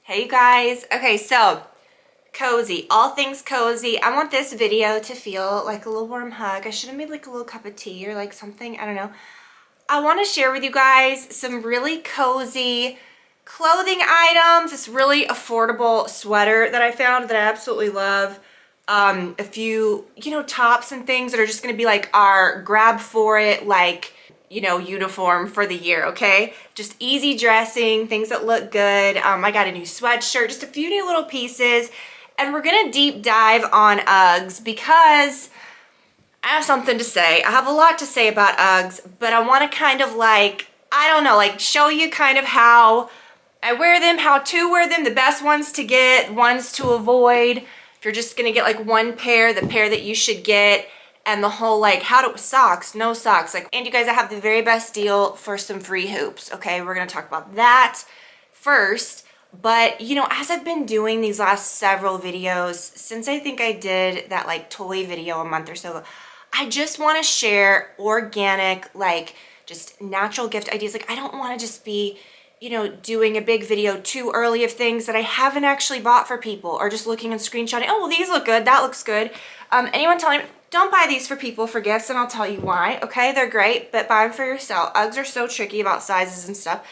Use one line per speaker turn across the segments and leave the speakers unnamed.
Hey you guys. Okay, so cozy, all things cozy. I want this video to feel like a little warm hug. I should have made like a little cup of tea or like something, I don't know. I want to share with you guys some really cozy clothing items. This really affordable sweater that I found that I absolutely love. A few, tops and things that are just going to be like our grab for it, like, uniform for the year, okay? Just easy dressing, things that look good. I got a new sweatshirt, just a few new little pieces. And we're going to deep dive on Uggs because I have something to say. I have a lot to say about Uggs, but I want to kind of like, I don't know, like show you kind of how I wear them, how to wear them, the best ones to get, ones to avoid. If you're just gonna get like one pair, the pair that you should get, and the whole like socks, no socks. Like, and you guys, I have the very best deal for some free hoops. Okay, we're gonna talk about that first. But as I've been doing these last several videos, since I think I did that like toy video a month or so ago, I just want to share organic, like just natural gift ideas. Like I don't want to just be doing a big video too early of things that I haven't actually bought for people, or just looking and screenshotting, oh, well, these look good, that looks good. Anyone telling me, don't buy these for people for gifts, and I'll tell you why, okay? They're great, but buy them for yourself. Uggs are so tricky about sizes and stuff.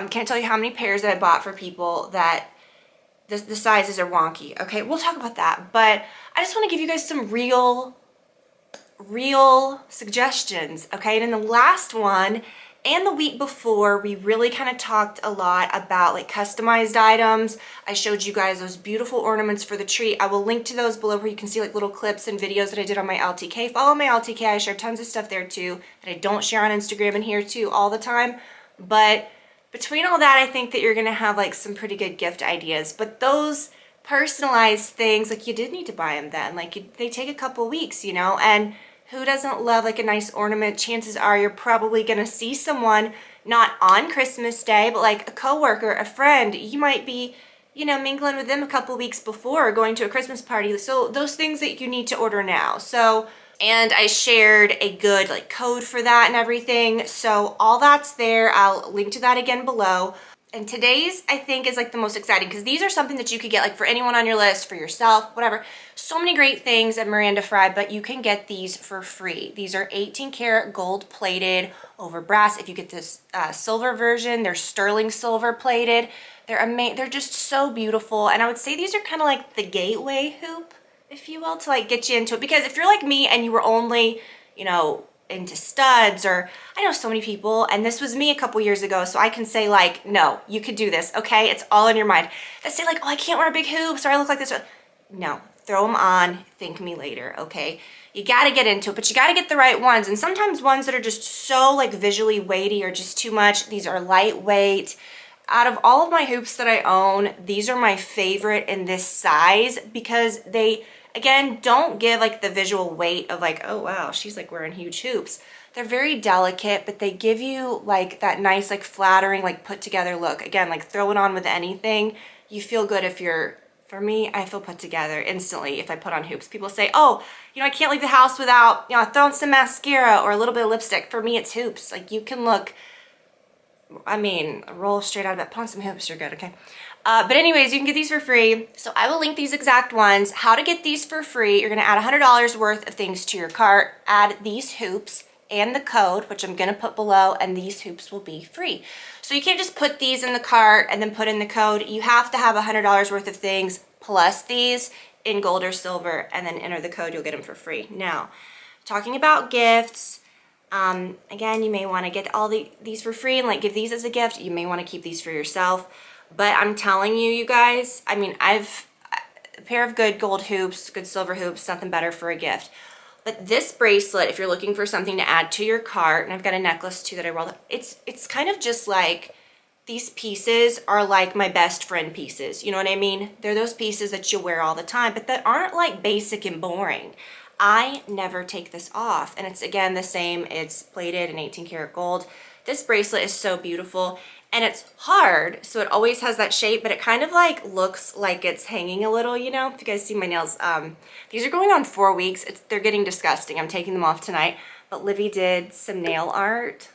Can't tell you how many pairs that I bought for people that the sizes are wonky, okay? We'll talk about that, but I just want to give you guys some real suggestions, okay? And in the last one and the week before, we really kind of talked a lot about like customized items. I showed you guys those beautiful ornaments for the tree. I will link to those below where you can see like little clips and videos that I did on my LTK. Follow my LTK. I share tons of stuff there too that I don't share on Instagram and here too all the time. But between all that, I think that you're gonna have like some pretty good gift ideas. But those personalized things, like you did need to buy them then. Like they take a couple weeks, and who doesn't love like a nice ornament? Chances are you're probably gonna see someone not on Christmas Day, but like a coworker, a friend. You might be, mingling with them a couple weeks before, or going to a Christmas party. So those things that you need to order now. So, and I shared a good like code for that and everything. So all that's there. I'll link to that again below. And today's, I think, is like the most exciting because these are something that you could get like for anyone on your list, for yourself, whatever. So many great things at Miranda Fry, but you can get these for free. These are 18 karat gold plated over brass. If you get this silver version, they're sterling silver plated. They're just so beautiful. And I would say these are kind of like the gateway hoop, if you will, to like get you into it. Because if you're like me and you were only, into studs, or I know so many people, and this was me a couple years ago, so I can say like, no, you could do this, okay? It's all in your mind. That say like, oh, I can't wear big hoops, or I look like this. No, throw them on, thank me later, okay? You gotta get into it, but you gotta get the right ones. And sometimes ones that are just so like visually weighty are just too much. These are lightweight. Out of all of my hoops that I own, these are my favorite in this size because they, again, don't give like the visual weight of like, oh wow, she's like wearing huge hoops. They're very delicate, but they give you like that nice, like flattering, like put together look. Again, like throw it on with anything. You feel good if you're, for me, I feel put together instantly if I put on hoops. People say, oh, I can't leave the house without, throwing some mascara or a little bit of lipstick. For me, it's hoops. Like you can look, roll straight out of it. Put on some hoops, you're good, okay? But anyways, you can get these for free. So I will link these exact ones. How to get these for free. You're gonna add $100 worth of things to your cart, add these hoops and the code, which I'm gonna put below, and these hoops will be free. So you can't just put these in the cart and then put in the code. You have to have $100 worth of things plus these in gold or silver, and then enter the code, you'll get them for free. Now, talking about gifts, again, you may wanna get all these for free and like give these as a gift. You may wanna keep these for yourself. But I'm telling you, you guys, I've a pair of good gold hoops, good silver hoops, nothing better for a gift. But this bracelet, if you're looking for something to add to your cart, and I've got a necklace too that I rolled up, it's kind of just like, these pieces are like my best friend pieces. You know what I mean? They're those pieces that you wear all the time, but that aren't like basic and boring. I never take this off. And it's, again, the same. It's plated in 18 karat gold. This bracelet is so beautiful. And it's hard, so it always has that shape, but it kind of like looks like it's hanging a little, If you guys see my nails, these are going on 4 weeks. They're getting disgusting. I'm taking them off tonight. But Livy did some nail art,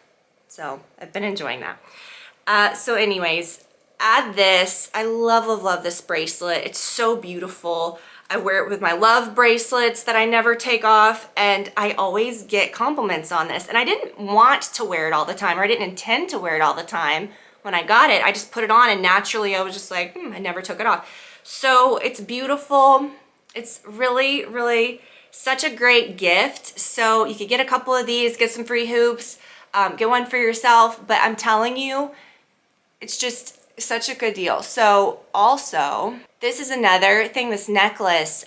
so I've been enjoying that. So anyways, add this. I love, love, love this bracelet. It's so beautiful. I wear it with my love bracelets that I never take off, and I always get compliments on this. And I didn't want to wear it all the time, or I didn't intend to wear it all the time when I got it. I just put it on, and naturally I was just like, I never took it off. So it's beautiful. It's really, really such a great gift. So you could get a couple of these, get some free hoops, get one for yourself. But I'm telling you, it's just such a good deal. So also, this is another thing, this necklace,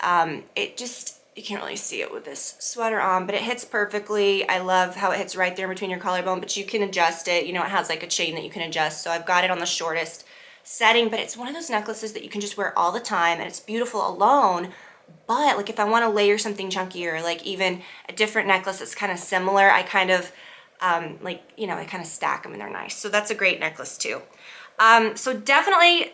it just, you can't really see it with this sweater on, but it hits perfectly. I love how it hits right there between your collarbone, but you can adjust it. You know, it has like a chain that you can adjust. So I've got it on the shortest setting, but it's one of those necklaces that you can just wear all the time, and it's beautiful alone. But like if I want to layer something chunkier, like even a different necklace that's kind of similar, I kind of like, you know, I kind of stack them and they're nice. So that's a great necklace too. So definitely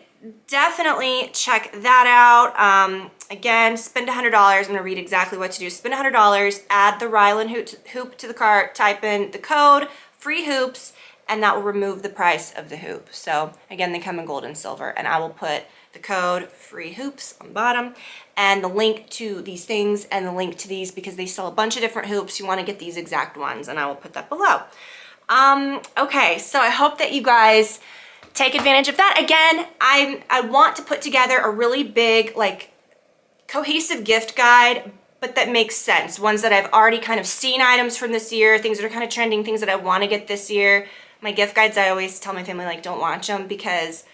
check that out. Again, spend $100. I'm gonna read exactly what to do. Spend $100, add the Ryland hoop to the cart, type in the code, free hoops, and that will remove the price of the hoop. So again, they come in gold and silver, and I will put the code free hoops on the bottom and the link to these things and the link to these, because they sell a bunch of different hoops. You want to get these exact ones, and I will put that below. Okay, so I hope that you guys take advantage of that. Again, I want to put together a really big, like, cohesive gift guide, but that makes sense. Ones that I've already kind of seen items from this year, things that are kind of trending, things that I want to get this year. My gift guides, I always tell my family, like, don't watch them because,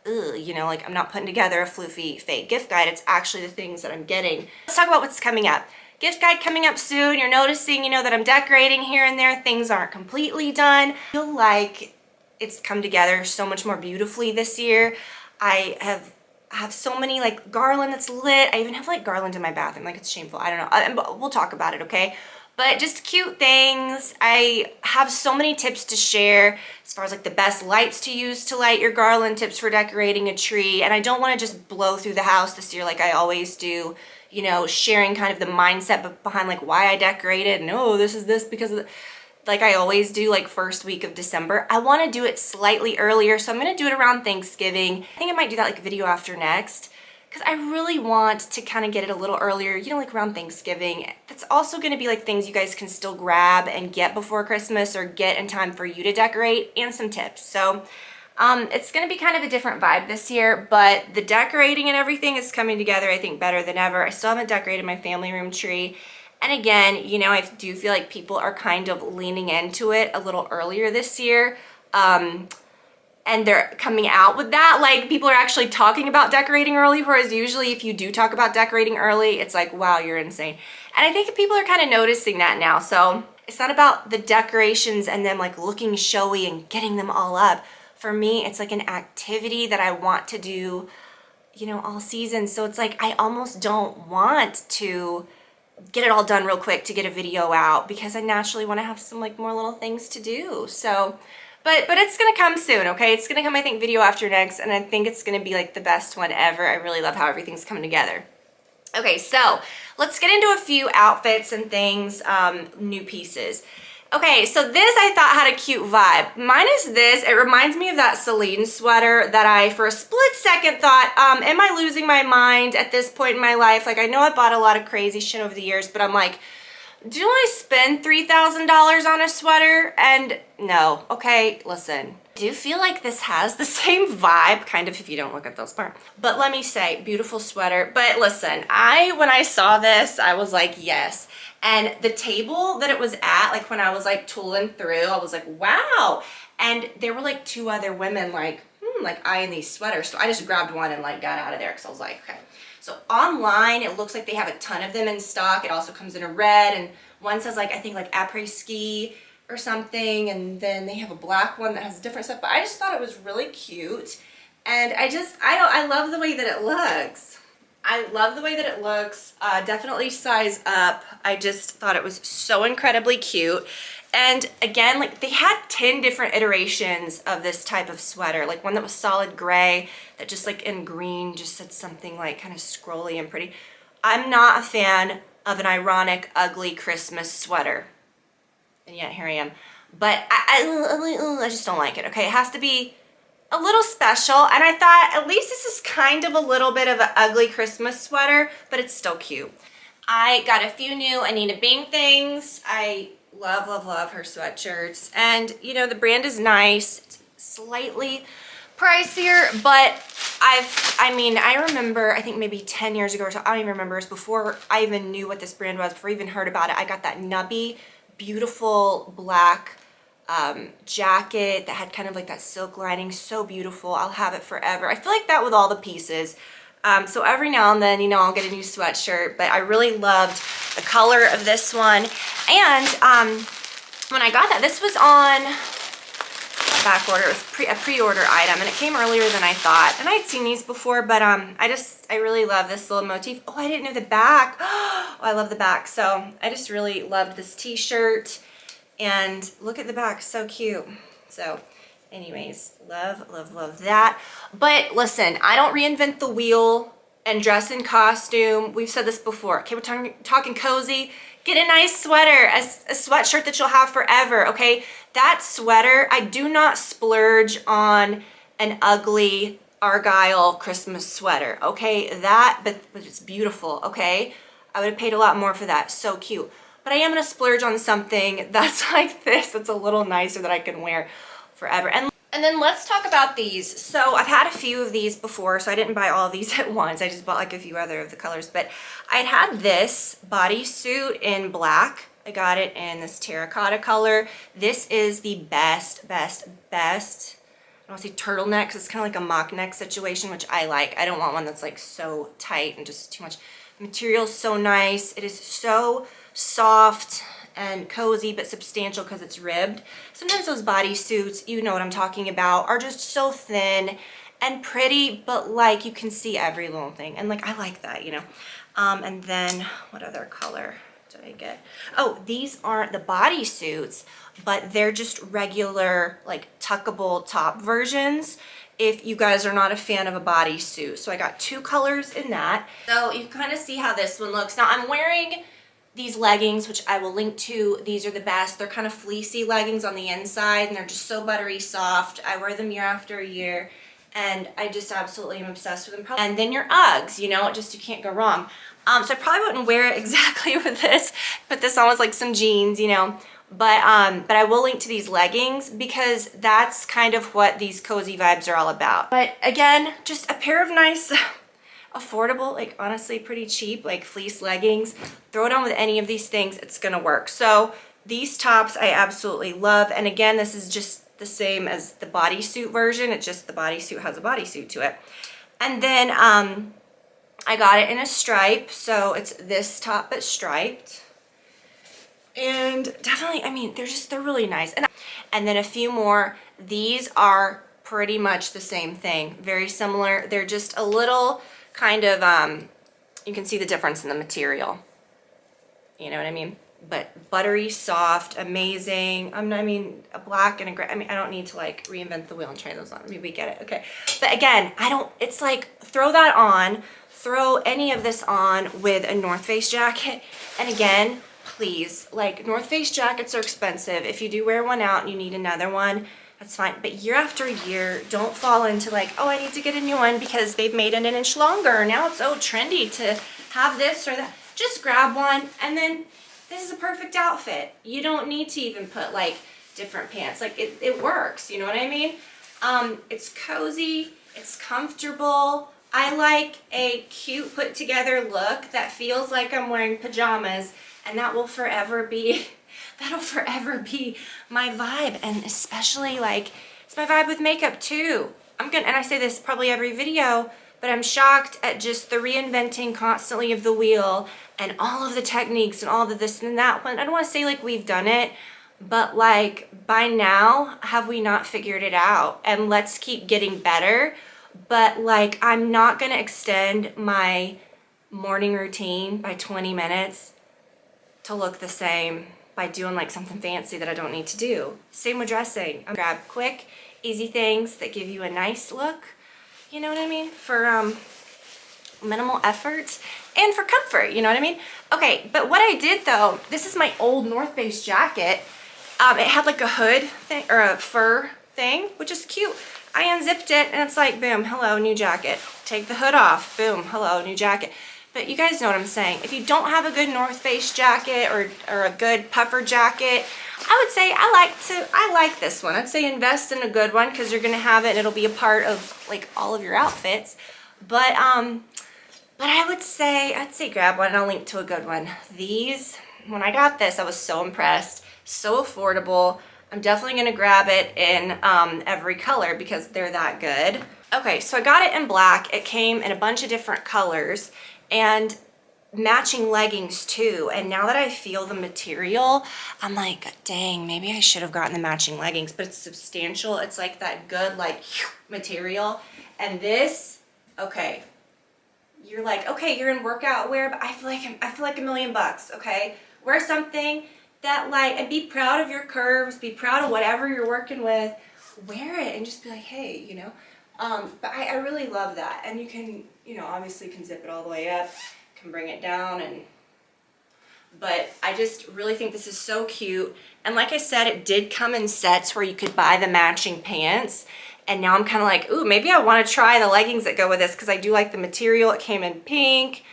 you know, like I'm not putting together a floofy fake gift guide. It's actually the things that I'm getting. Let's talk about what's coming up. Gift guide coming up soon. You're noticing, you know, that I'm decorating here and there. Things aren't completely done. I feel like it's come together so much more beautifully this year. I have so many, like, garland that's lit. I even have like garland in my bathroom. Like, it's shameful. I don't know. We'll talk about it, okay? But just cute things. I have so many tips to share as far as like the best lights to use to light your garland, tips for decorating a tree. And I don't want to just blow through the house this year like I always do, you know, sharing kind of the mindset behind like why I decorated. And oh, this is this because of the, like I always do, like first week of December. I want to do it slightly earlier, so I'm going to do it around Thanksgiving. I think I might do that like video after next, because I really want to kind of get it a little earlier, you know, like around Thanksgiving. That's also going to be like things you guys can still grab and get before Christmas or get in time for you to decorate, and some tips. So it's going to be kind of a different vibe this year, but the decorating and everything is coming together, I think, better than ever. I still haven't decorated my family room tree. And again, you know, I do feel like people are kind of leaning into it a little earlier this year. And they're coming out with that. Like, people are actually talking about decorating early, whereas usually if you do talk about decorating early, it's like, wow, you're insane. And I think people are kind of noticing that now. So it's not about the decorations and them like looking showy and getting them all up. For me, it's like an activity that I want to do, you know, all season. So it's like I almost don't want to get it all done real quick to get a video out, because I naturally want to have some like more little things to do. So but it's gonna come soon, okay? It's gonna come, I think, video after next, and I think it's gonna be like the best one ever. I really love how everything's coming together. Okay, so let's get into a few outfits and things, new pieces. Okay, so this I thought had a cute vibe. Mine is this. It reminds me of that Celine sweater that I, for a split second, thought, am I losing my mind at this point in my life? Like, I know I bought a lot of crazy shit over the years, but I'm like, do I spend $3,000 on a sweater? And no, okay, listen. I do feel like this has the same vibe, kind of, if you don't look at those parts. But let me say, beautiful sweater. But listen, when I saw this, I was like, yes. And the table that it was at, like when I was like tooling through, I was like, wow. And there were like two other women like eyeing these sweaters. So I just grabbed one and like got out of there, because I was like, okay. So online, it looks like they have a ton of them in stock. It also comes in a red, and one says like, I think like après-ski or something. And then they have a black one that has different stuff. But I just thought it was really cute. And I love the way that it looks. I love the way that it looks. Definitely size up. I just thought it was so incredibly cute. And again, like they had 10 different iterations of this type of sweater. Like one that was solid gray that just like in green just said something like kind of scrolly and pretty. I'm not a fan of an ironic, ugly Christmas sweater. And yet here I am. But I just don't like it, okay? It has to be a little special, and I thought at least this is kind of a little bit of an ugly Christmas sweater, but it's still cute. I got a few new Anita Bing things. I love, love, love her sweatshirts. And you know, the brand is nice. It's slightly pricier, but I remember, I think maybe 10 years ago or so, I don't even remember, it was before I even knew what this brand was, before I even heard about it, I got that nubby, beautiful black jacket that had kind of like that silk lining. So beautiful. I'll have it forever. I feel like that with all the pieces. So every now and then, you know, I'll get a new sweatshirt, but I really loved the color of this one. And when I got that, this was on back order. It was a pre-order item, and it came earlier than I thought. And I'd seen these before, but I really love this little motif. Oh, I didn't know the back. Oh, I love the back. So I just really loved this t-shirt. And look at the back, so cute. So anyways, love, love, love that. But listen, I don't reinvent the wheel and dress in costume. We've said this before. Okay, we're talking cozy. Get a nice sweater, a sweatshirt that you'll have forever, okay? That sweater, I do not splurge on an ugly Argyle Christmas sweater, okay? But it's beautiful, okay? I would have paid a lot more for that, so cute. But I am gonna splurge on something that's like this, that's a little nicer, that I can wear forever. And then let's talk about these. So I've had a few of these before, so I didn't buy all of these at once. I just bought like a few other of the colors. But I'd had this bodysuit in black. I got it in this terracotta color. This is the best, best, best. I don't want to say turtleneck, 'cause it's kind of like a mock neck situation, which I like. I don't want one that's like so tight and just too much. The material's so nice. It is so soft and cozy, but substantial because it's ribbed. Sometimes those bodysuits, you know what I'm talking about, are just so thin and pretty, but like you can see every little thing. And like, I like that, you know. And then what other color did I get? Oh, these aren't the bodysuits, but they're just regular like tuckable top versions if you guys are not a fan of a bodysuit. So I got two colors in that. So you kind of see how this one looks. Now I'm wearing these leggings, which I will link to. These are the best. They're kind of fleecy leggings on the inside, and they're just so buttery soft. I wear them year after year, and I just absolutely am obsessed with them. And then your Uggs, you know, you can't go wrong. So I probably wouldn't wear it exactly with this, put this on with like some jeans, you know, but I will link to these leggings because that's kind of what these cozy vibes are all about. But again, just a pair of nice, affordable, like honestly pretty cheap, like fleece leggings. Throw it on with any of these things, it's gonna work. So these tops I absolutely love. And again, this is just the same as the bodysuit version. It's just the bodysuit has a bodysuit to it. And then I got it in a stripe. So it's this top but striped. And definitely, I mean, they're really nice. And then a few more. These are pretty much the same thing. Very similar. They're just a little kind of, you can see the difference in the material. You know what I mean? But buttery, soft, amazing. I mean, a black and a gray. I mean, I don't need to like reinvent the wheel and try those on. I mean, we get it. Okay. But again, it's like, throw that on, throw any of this on with a North Face jacket. And again, please, like North Face jackets are expensive. If you do wear one out and you need another one, that's fine. But year after year, don't fall into like, oh, I need to get a new one because they've made it an inch longer. Now it's so trendy to have this or that. Just grab one, and then this is a perfect outfit. You don't need to even put like different pants. Like it works, you know what I mean? It's cozy, it's comfortable. I like a cute put together look that feels like I'm wearing pajamas, and that will forever be that'll forever be my vibe. And especially like, it's my vibe with makeup too. And I say this probably every video, but I'm shocked at just the reinventing constantly of the wheel and all of the techniques and all the this and that. I don't want to say like we've done it, but like by now, have we not figured it out? And let's keep getting better. But like, I'm not going to extend my morning routine by 20 minutes to look the same by doing like something fancy that I don't need to do. Same with dressing. Grab quick, easy things that give you a nice look, you know what I mean? For minimal effort and for comfort, you know what I mean? Okay, but what I did though, this is my old North Face jacket. It had like a hood thing or a fur thing, which is cute. I unzipped it and it's like, boom, hello, new jacket. Take the hood off, boom, hello, new jacket. But you guys know what I'm saying. If you don't have a good North Face jacket or a good puffer jacket, I would say I like this one. I'd say invest in a good one because you're gonna have it and it'll be a part of like all of your outfits. But I'd say grab one and I'll link to a good one. These, when I got this, I was so impressed. So affordable. I'm definitely gonna grab it in every color because they're that good. Okay, so I got it in black. It came in a bunch of different colors and matching leggings too. And now that I feel the material, I'm like, dang, maybe I should have gotten the matching leggings, but it's substantial. It's like that good like material. And this, okay, you're like, okay, you're in workout wear, but I feel like $1 million, okay? Wear something that like, and be proud of your curves, be proud of whatever you're working with, wear it and just be like, hey, you know. But I really love that. And you can, you know, obviously can zip it all the way up, can bring it down, but I just really think this is so cute. And like I said, it did come in sets where you could buy the matching pants. And now I'm kind of like, ooh, maybe I want to try the leggings that go with this because I do like the material. It came in pink,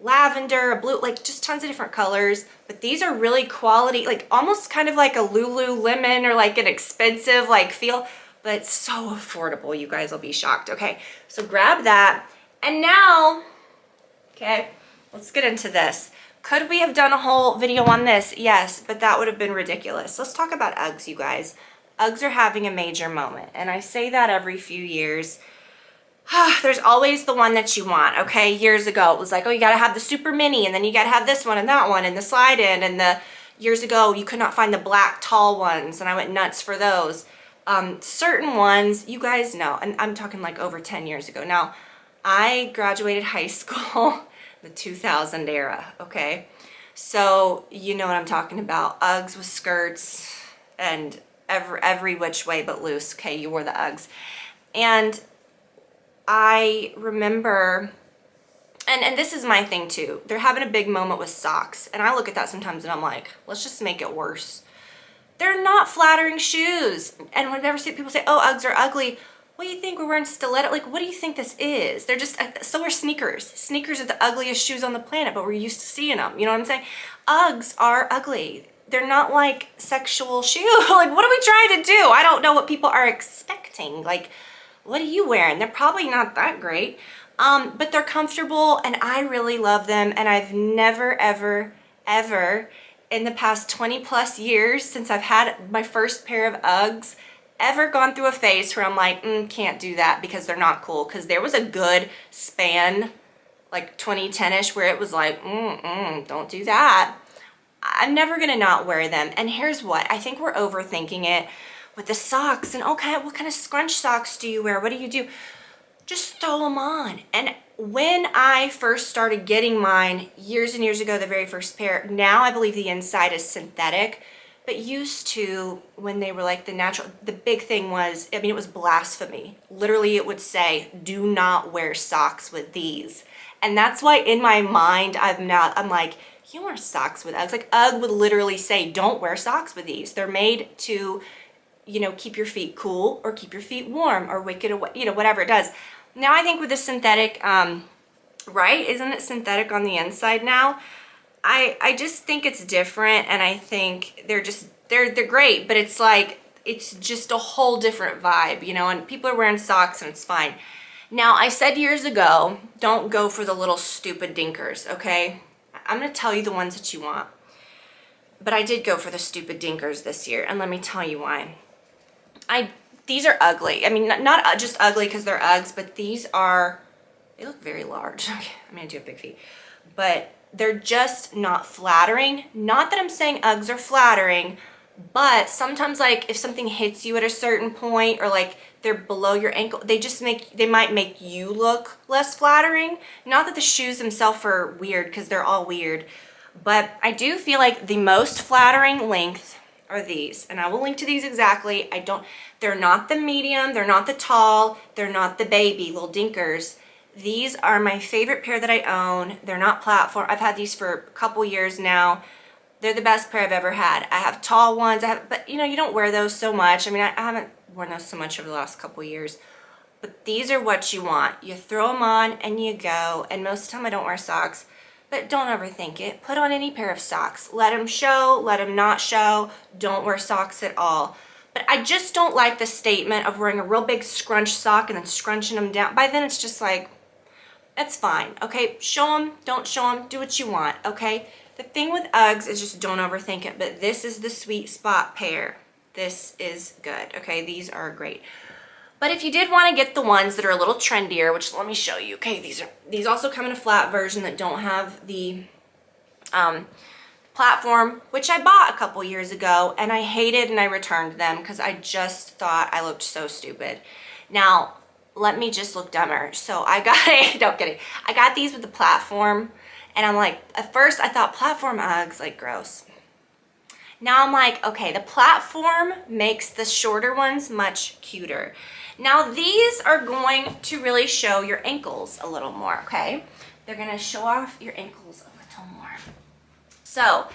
lavender, blue, like just tons of different colors. But these are really quality, like almost kind of like a Lululemon or like an expensive like feel, but it's so affordable. You guys will be shocked. Okay, so grab that. And now, okay, let's get into this. Could we have done a whole video on this? Yes, but that would have been ridiculous. Let's talk about Uggs, you guys. Uggs are having a major moment, and I say that every few years. There's always the one that you want, okay? Years ago, it was like, oh, you gotta have the super mini, and then you gotta have this one and that one, and the slide in, and the years ago, you could not find the black tall ones, and I went nuts for those. Certain ones, you guys know, and I'm talking like over 10 years ago. Now, I graduated high school the 2000 era, okay? So you know what I'm talking about. Uggs with skirts and every which way but loose, okay? You wore the Uggs. And I remember, and this is my thing too, they're having a big moment with socks. And I look at that sometimes and I'm like, let's just make it worse. They're not flattering shoes. And whenever people say, oh, Uggs are ugly, what do you think? We're wearing stiletto? Like, what do you think this is? They're just, so are sneakers. Sneakers are the ugliest shoes on the planet, but we're used to seeing them. You know what I'm saying? Uggs are ugly. They're not like sexual shoes. Like, what are we trying to do? I don't know what people are expecting. Like, what are you wearing? They're probably not that great. But they're comfortable and I really love them. And I've never, ever, ever in the past 20 plus years since I've had my first pair of Uggs ever gone through a phase where I'm like, can't do that because they're not cool. Because there was a good span, like 2010-ish, where it was like, don't do that. I'm never gonna not wear them. And here's what, I think we're overthinking it with the socks. And okay, what kind of scrunch socks do you wear? What do you do? Just throw them on. And when I first started getting mine years and years ago, the very first pair, now I believe the inside is synthetic. But used to, when they were like the natural, the big thing was, I mean, it was blasphemy. Literally, it would say, do not wear socks with these. And that's why in my mind, I'm like, you wear socks with Uggs. Like Ugg would literally say, don't wear socks with these. They're made to, you know, keep your feet cool or keep your feet warm or wick it away, you know, whatever it does. Now I think with the synthetic, right? Isn't it synthetic on the inside now? I just think it's different, and I think they're great, but it's like, it's just a whole different vibe, you know, and people are wearing socks and it's fine. Now, I said years ago, don't go for the little stupid dinkers, okay? I'm gonna tell you the ones that you want. But I did go for the stupid dinkers this year, and let me tell you why. These are ugly. I mean, not just ugly because they're Uggs, but these are, they look very large. Okay, I mean, I do have big feet, but they're just not flattering. Not that I'm saying Uggs are flattering, but sometimes like if something hits you at a certain point or like they're below your ankle, they might make you look less flattering. Not that the shoes themselves are weird because they're all weird, but I do feel like the most flattering length are these, and I will link to these exactly. They're not the medium, they're not the tall, they're not the baby little dinkers. These are my favorite pair that I own. They're not platform. I've had these for a couple years now. They're the best pair I've ever had. I have tall ones, but you know, you don't wear those so much. I mean, I haven't worn those so much over the last couple years. But these are what you want. You throw them on and you go. And most of the time I don't wear socks, but don't overthink it. Put on any pair of socks. Let them show, let them not show. Don't wear socks at all. But I just don't like the statement of wearing a real big scrunch sock and then scrunching them down. By then it's just like, it's fine, okay? Show them, don't show them, do what you want, okay? The thing with Uggs is just don't overthink it, but this is the sweet spot pair. This is good, okay? These are great. But if you did want to get the ones that are a little trendier, which let me show you. Okay, these also come in a flat version that don't have the platform, which I bought a couple years ago, and I hated and I returned them because I just thought I looked so stupid. Now, let me just look dumber. So I got no kidding. I got these with the platform, and I'm like, at first I thought platform Uggs, like gross. Now I'm like, okay, the platform makes the shorter ones much cuter. Now these are going to really show your ankles a little more, okay? They're gonna show off your ankles a little more. So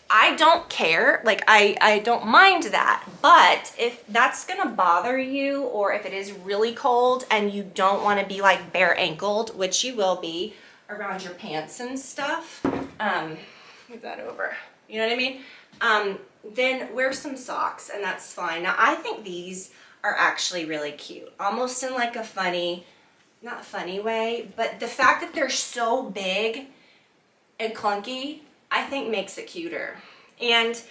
I don't care, like I don't mind that, but if that's gonna bother you, or if it is really cold and you don't wanna be like bare ankled, which you will be around your pants and stuff, move that over, you know what I mean? Then wear some socks and that's fine. Now I think these are actually really cute, almost in like a funny, not funny way, but the fact that they're so big and clunky, I think makes it cuter. And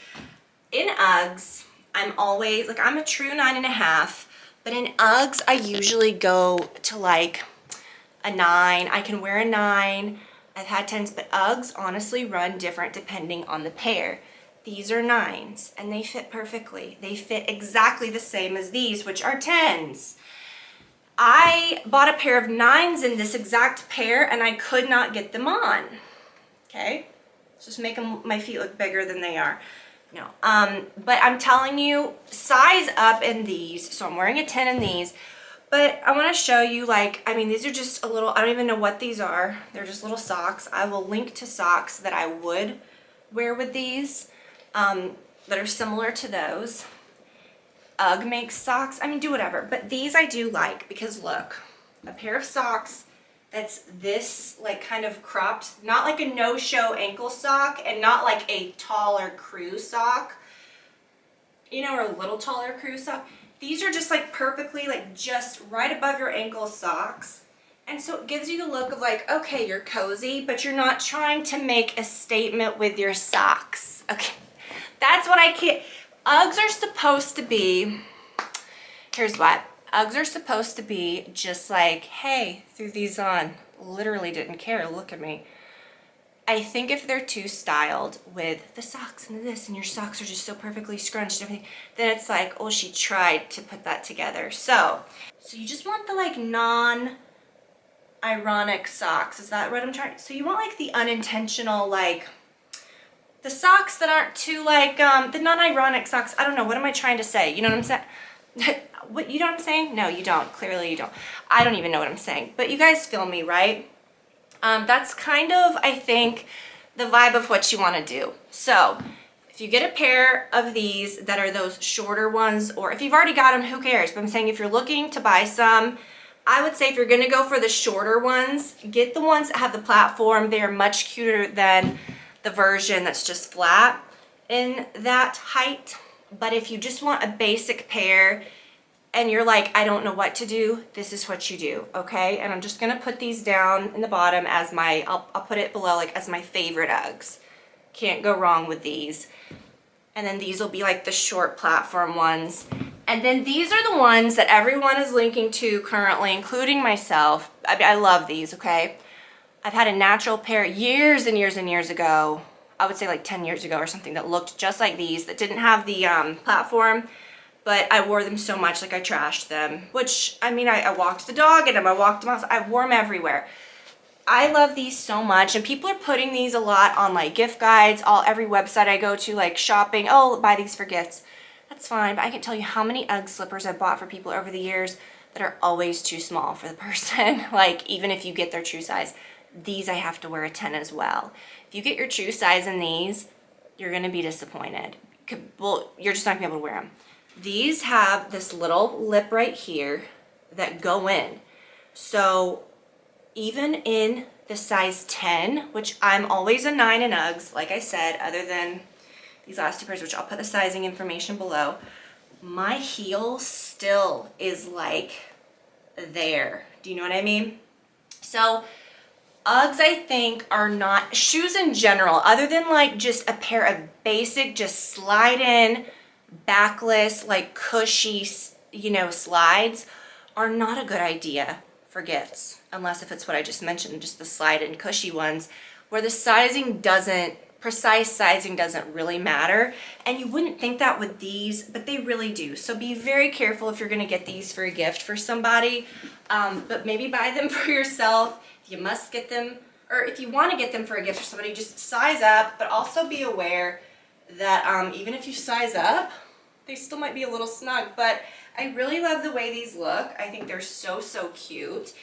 in Uggs, I'm always, like I'm a true 9.5, but in Uggs, I usually go to like a 9. I can wear a 9. I've had 10s, but Uggs honestly run different depending on the pair. These are 9s and they fit perfectly. They fit exactly the same as these, which are 10s. I bought a pair of 9s in this exact pair and I could not get them on. Okay? It's just making my feet look bigger than they are. No. But I'm telling you, size up in these. So I'm wearing a 10 in these. But I want to show you, like, I mean, these are just a little, I don't even know what these are. They're just little socks. I will link to socks that I would wear with these. That are similar to those. UGG makes socks. I mean, do whatever. But these I do like because look, a pair of socks that's this like kind of cropped, not like a no-show ankle sock and not like a taller crew sock, you know, or a little taller crew sock. These are just like perfectly like just right above your ankle socks. And so it gives you the look of like, okay, you're cozy, but you're not trying to make a statement with your socks. Okay. That's what I can't. Uggs are supposed to be, here's what. Uggs are supposed to be just like, hey, threw these on. Literally didn't care. Look at me. I think if they're too styled with the socks and this, and your socks are just so perfectly scrunched and everything, then it's like, oh, she tried to put that together. So you just want the like non-ironic socks. Is that what I'm trying? So you want like the unintentional, like, the socks that aren't too like, the non-ironic socks. I don't know. What am I trying to say? You know what I'm saying? What, you know what I'm saying? No, you don't. Clearly you don't. I don't even know what I'm saying. But you guys feel me, right? That's kind of, I think, the vibe of what you want to do. So if you get a pair of these that are those shorter ones, or if you've already got them, who cares? But I'm saying if you're looking to buy some, I would say if you're going to go for the shorter ones, get the ones that have the platform. They are much cuter than the version that's just flat in that height. But if you just want a basic pair and you're like, I don't know what to do, this is what you do, okay? And I'm just gonna put these down in the bottom as my, I'll put it below like as my favorite Uggs. Can't go wrong with these. And then these will be like the short platform ones. And then these are the ones that everyone is linking to currently, including myself. I mean, I love these, okay? I've had a natural pair years and years and years ago, I would say like 10 years ago or something, that looked just like these, that didn't have the platform, but I wore them so much, like I trashed them, which, I mean, I walked the dog in them, I walked them outside, I wore them everywhere. I love these so much, and people are putting these a lot on like gift guides, every website I go to, like shopping, oh, buy these for gifts. That's fine, but I can tell you how many Ugg slippers I've bought for people over the years that are always too small for the person, like even if you get their true size. These I have to wear a 10 as well. If you get your true size in these, you're gonna be disappointed. Well, you're just not gonna be able to wear them. These have this little lip right here that go in. So even in the size 10, which I'm always a 9 in Uggs, like I said, other than these last two pairs, which I'll put the sizing information below, my heel still is like there. Do you know what I mean? So Uggs, I think, are not, shoes in general, other than like just a pair of basic, just slide in, backless, like cushy, you know, slides, are not a good idea for gifts, unless if it's what I just mentioned, just the slide in cushy ones, where the sizing doesn't, precise sizing doesn't really matter. And you wouldn't think that with these, but they really do. So be very careful if you're gonna get these for a gift for somebody, but maybe buy them for yourself. If you must get them, or if you wanna get them for a gift for somebody, just size up, but also be aware that even if you size up, they still might be a little snug, but I really love the way these look. I think they're so, so cute.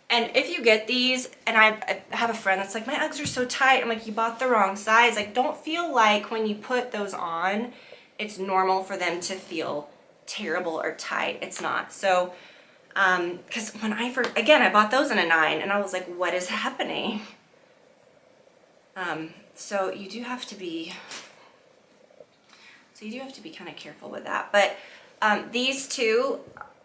And if you get these, and I have a friend that's like, my Uggs are so tight. I'm like, you bought the wrong size. Like, don't feel like when you put those on, it's normal for them to feel terrible or tight. It's not. So, because when again, I bought those in a 9, and I was like, what is happening? So you do have to be kind of careful with that. But these two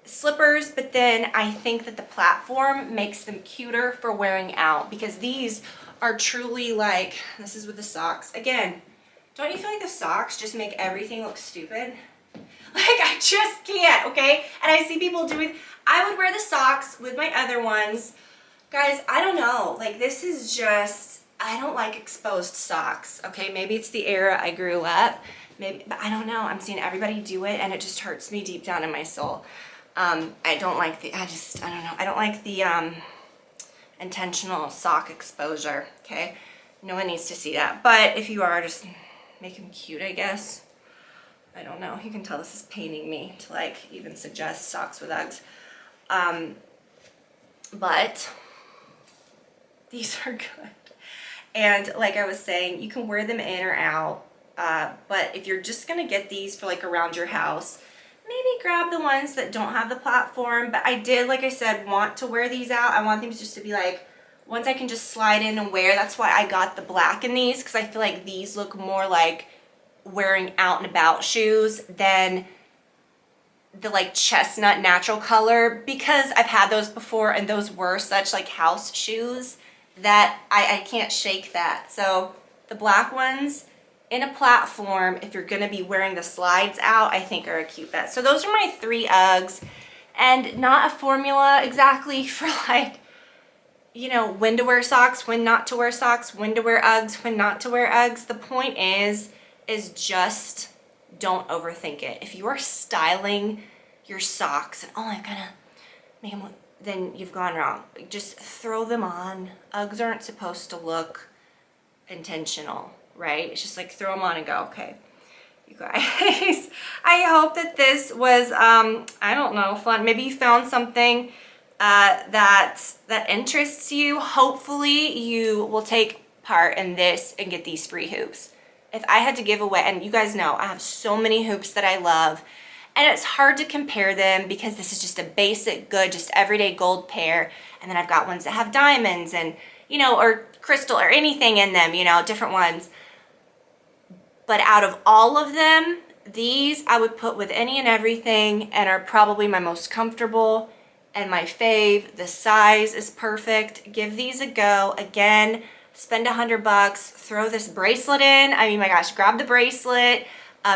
slippers, but then I think that the platform makes them cuter for wearing out, because these are truly like, this is with the socks. Again, don't you feel like the socks just make everything look stupid? Like, I just can't, okay? And I see people doing, I would wear the socks with my other ones. Guys, I don't know. Like, this is just, I don't like exposed socks, okay? Maybe it's the era I grew up. Maybe, but I don't know. I'm seeing everybody do it, and it just hurts me deep down in my soul. I don't like the, I don't know. I don't like the intentional sock exposure, okay? No one needs to see that. But if you are, just make them cute, I guess. I don't know. You can tell this is paining me to like even suggest socks with Uggs. But these are good. And like I was saying, you can wear them in or out. But if you're just gonna get these for like around your house, maybe grab the ones that don't have the platform. But I did, like I said, want to wear these out. I want them just to be like, ones I can just slide in and wear. That's why I got the black in these, because I feel like these look more like wearing out and about shoes than the like chestnut natural color, because I've had those before and those were such like house shoes that I can't shake that. So the black ones in a platform, if you're gonna be wearing the slides out, I think are a cute bet. So those are my 3 Uggs, and not a formula exactly for like, you know, when to wear socks, when not to wear socks, when to wear Uggs, when not to wear Uggs. The point is just don't overthink it. If you are styling your socks and, oh, I'm gonna make them look, then you've gone wrong. Just throw them on. Uggs aren't supposed to look intentional, right? It's just like throw them on and go, okay. You guys, I hope that this was, I don't know, fun. Maybe you found something that interests you. Hopefully you will take part in this and get these free hoops. If I had to give away, and you guys know I have so many hoops that I love, and it's hard to compare them because this is just a basic, good, just everyday gold pair. And then I've got ones that have diamonds and, you know, or crystal or anything in them, you know, different ones. But out of all of them, these I would put with any and everything, and are probably my most comfortable and my fave. The size is perfect. Give these a go. Again, spend $100, throw this bracelet in. I mean, my gosh, grab the bracelet,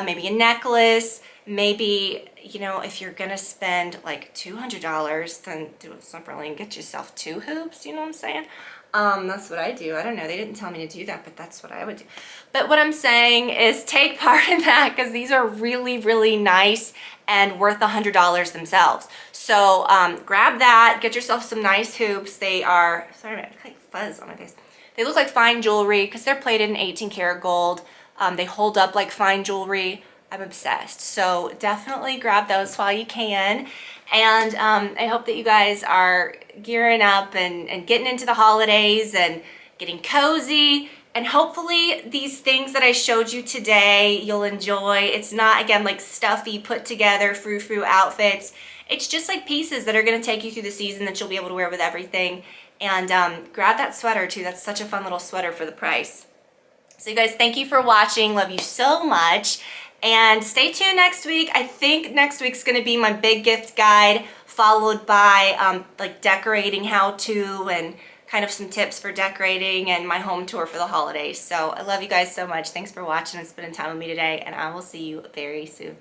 maybe a necklace, maybe, you know, if you're gonna spend like $200, then do it separately and get yourself 2 hoops, you know what I'm saying? That's what I do. I don't know, they didn't tell me to do that, but that's what I would do. But what I'm saying is take part in that, because these are really, really nice and worth $100 themselves. So grab that, get yourself some nice hoops. They are, sorry, I have like fuzz on my face. They look like fine jewelry because they're plated in 18 karat gold. They hold up like fine jewelry. I'm obsessed. So definitely grab those while you can. And I hope that you guys are gearing up and getting into the holidays and getting cozy And hopefully these things that I showed you today, you'll enjoy. It's not, again, like stuffy, put together, frou-frou outfits. It's just like pieces that are gonna take you through the season that you'll be able to wear with everything. And grab that sweater too. That's such a fun little sweater for the price. So you guys, thank you for watching. Love you so much. And stay tuned next week. I think next week's gonna be my big gift guide, followed by like decorating how-to and kind of some tips for decorating and my home tour for the holidays. So I love you guys so much. Thanks for watching and spending time with me today, and I will see you very soon.